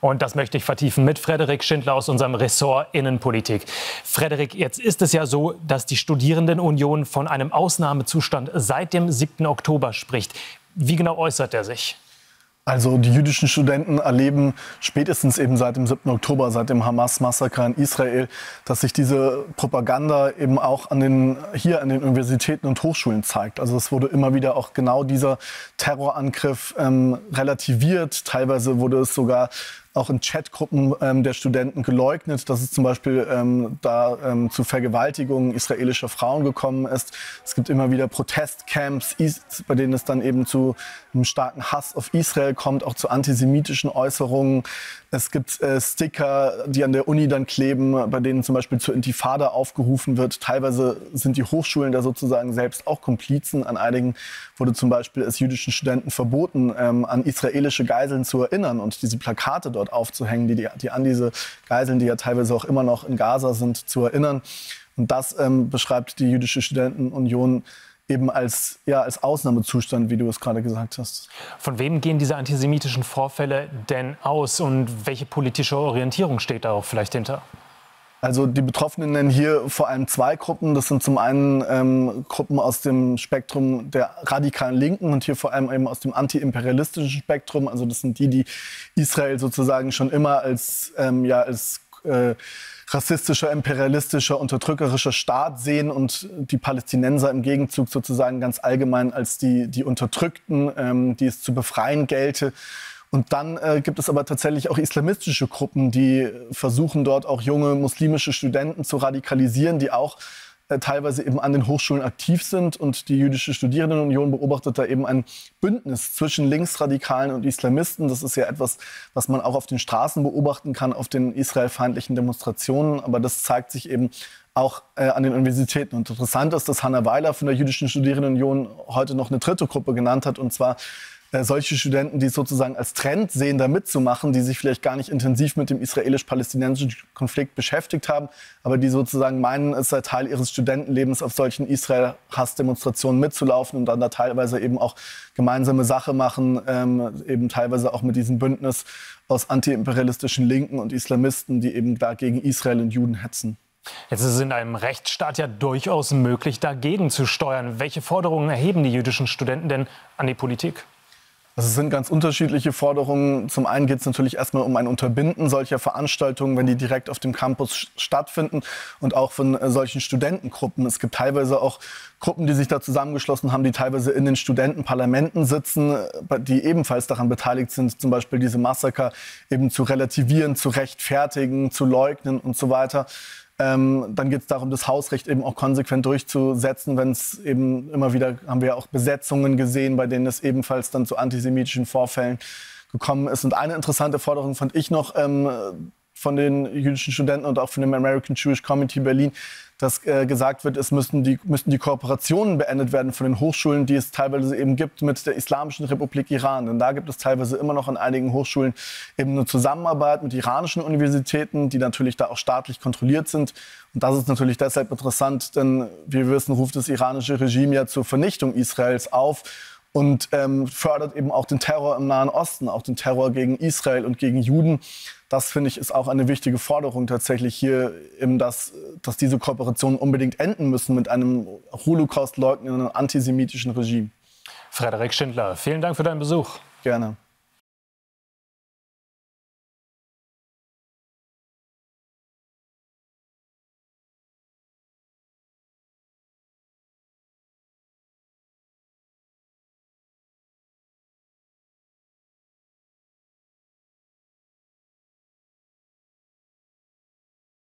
Und das möchte ich vertiefen mit Frederik Schindler aus unserem Ressort Innenpolitik. Frederik, jetzt ist es ja so, dass die Studierendenunion von einem Ausnahmezustand seit dem 7. Oktober spricht. Wie genau äußert er sich? Also die jüdischen Studenten erleben spätestens eben seit dem 7. Oktober, seit dem Hamas-Massaker in Israel, dass sich diese Propaganda eben auch hier an den Universitäten und Hochschulen zeigt. Also es wurde immer wieder auch genau dieser Terrorangriff relativiert. Teilweise wurde es sogar auch in Chatgruppen der Studenten geleugnet, dass es zum Beispiel zu Vergewaltigungen israelischer Frauen gekommen ist. Es gibt immer wieder Protestcamps, bei denen es dann eben zu einem starken Hass auf Israel kommt, auch zu antisemitischen Äußerungen. Es gibt Sticker, die an der Uni dann kleben, bei denen zum Beispiel zur Intifada aufgerufen wird. Teilweise sind die Hochschulen da sozusagen selbst auch Komplizen. An einigen wurde zum Beispiel es jüdischen Studenten verboten, an israelische Geiseln zu erinnern und diese Plakate dort aufzuhängen, die an diese Geiseln, die ja teilweise auch immer noch in Gaza sind, zu erinnern. Und das beschreibt die Jüdische Studentenunion eben als Ausnahmezustand, wie du es gerade gesagt hast. Von wem gehen diese antisemitischen Vorfälle denn aus und welche politische Orientierung steht da auch vielleicht hinter? Also die Betroffenen nennen hier vor allem zwei Gruppen. Das sind zum einen Gruppen aus dem Spektrum der radikalen Linken und hier vor allem eben aus dem antiimperialistischen Spektrum. Also das sind die Israel sozusagen schon immer als rassistischer, imperialistischer, unterdrückerischer Staat sehen und die Palästinenser im Gegenzug sozusagen ganz allgemein als die Unterdrückten, die es zu befreien gelte. Und dann gibt es aber tatsächlich auch islamistische Gruppen, die versuchen dort auch junge muslimische Studenten zu radikalisieren, die auch teilweise eben an den Hochschulen aktiv sind. Und die Jüdische Studierendenunion beobachtet da eben ein Bündnis zwischen Linksradikalen und Islamisten. Das ist ja etwas, was man auch auf den Straßen beobachten kann, auf den israelfeindlichen Demonstrationen. Aber das zeigt sich eben auch an den Universitäten. Und interessant ist, dass Hanna Weiler von der Jüdischen Studierendenunion heute noch eine dritte Gruppe genannt hat, und zwar solche Studenten, die es sozusagen als Trend sehen, da mitzumachen, die sich vielleicht gar nicht intensiv mit dem israelisch-palästinensischen Konflikt beschäftigt haben, aber die sozusagen meinen, es sei Teil ihres Studentenlebens, auf solchen Israel-Hass-Demonstrationen mitzulaufen und dann da teilweise eben auch gemeinsame Sache machen, eben teilweise auch mit diesem Bündnis aus antiimperialistischen Linken und Islamisten, die eben da gegen Israel und Juden hetzen. Jetzt ist es in einem Rechtsstaat ja durchaus möglich, dagegen zu steuern. Welche Forderungen erheben die jüdischen Studenten denn an die Politik? Es sind ganz unterschiedliche Forderungen. Zum einen geht es natürlich erstmal um ein Unterbinden solcher Veranstaltungen, wenn die direkt auf dem Campus stattfinden, und auch von solchen Studentengruppen. Es gibt teilweise auch Gruppen, die sich da zusammengeschlossen haben, die teilweise in den Studentenparlamenten sitzen, die ebenfalls daran beteiligt sind, zum Beispiel diese Massaker eben zu relativieren, zu rechtfertigen, zu leugnen und so weiter. Dann geht es darum, das Hausrecht eben auch konsequent durchzusetzen, wenn es eben immer wieder, haben wir auch Besetzungen gesehen, bei denen es ebenfalls dann zu antisemitischen Vorfällen gekommen ist. Und eine interessante Forderung fand ich noch von den jüdischen Studenten und auch von dem American Jewish Committee Berlin, dass gesagt wird, es müssten die Kooperationen beendet werden von den Hochschulen, die es teilweise eben gibt mit der Islamischen Republik Iran. Denn da gibt es teilweise immer noch an einigen Hochschulen eben eine Zusammenarbeit mit iranischen Universitäten, die natürlich da auch staatlich kontrolliert sind. Und das ist natürlich deshalb interessant, denn wie wir wissen, ruft das iranische Regime ja zur Vernichtung Israels auf und fördert eben auch den Terror im Nahen Osten, auch den Terror gegen Israel und gegen Juden. Das, finde ich, ist auch eine wichtige Forderung tatsächlich hier, eben dass diese Kooperationen unbedingt enden müssen mit einem Holocaust-leugnenden antisemitischen Regime. Frederik Schindler, vielen Dank für deinen Besuch. Gerne.